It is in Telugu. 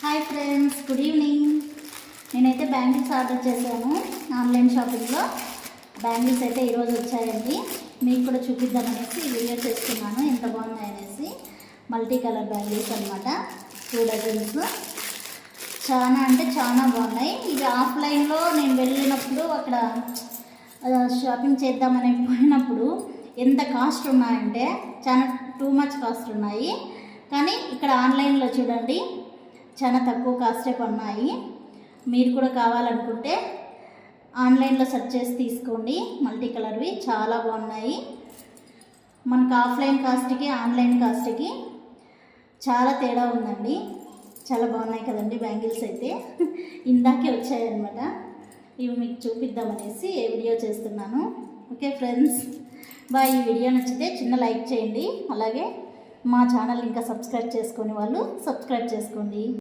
Hi friends, good evening. నేనైతే బ్యాంగిల్స్ ఆర్డర్ చేశాను ఆన్లైన్ షాపింగ్లో. బ్యాంగిల్స్ అయితే ఈరోజు వచ్చాయండి. మీకు కూడా చూపిద్దామనేసి ఈ వీడియో చేస్తున్నాను. ఎంత బాగున్నాయనేసి. మల్టీ కలర్ బ్యాంగిల్స్ అనమాట, 2 డజన్స్. చాలా అంటే చాలా బాగున్నాయి. ఇవి ఆఫ్లైన్లో నేను వెళ్ళినప్పుడు అక్కడ షాపింగ్ చేద్దామని పోయినప్పుడు ఎంత కాస్ట్ ఉన్నాయంటే చాలా టూ మచ్ కాస్ట్ ఉన్నాయి. కానీ ఇక్కడ ఆన్లైన్లో చూడండి చాలా తక్కువ కాస్టే ఉన్నాయి. మీరు కూడా కావాలనుకుంటే ఆన్లైన్లో సెర్చ్ చేసి తీసుకోండి. మల్టీ కలర్వి చాలా బాగున్నాయి. మనకు ఆఫ్లైన్ కాస్ట్కి ఆన్లైన్ కాస్ట్కి చాలా తేడా ఉందండి. చాలా బాగున్నాయి కదండి బ్యాంగిల్స్ అయితే. ఇందాకే వచ్చాయన్నమాట. ఇవి మీకు చూపిద్దామనేసి ఏ వీడియో చేస్తున్నాను. Okay friends, bye. ఈ వీడియో నచ్చితే చిన్న లైక్ చేయండి. అలాగే మా ఛానల్ ఇంకా సబ్స్క్రైబ్ చేసుకునే వాళ్ళు సబ్స్క్రైబ్ చేసుకోండి.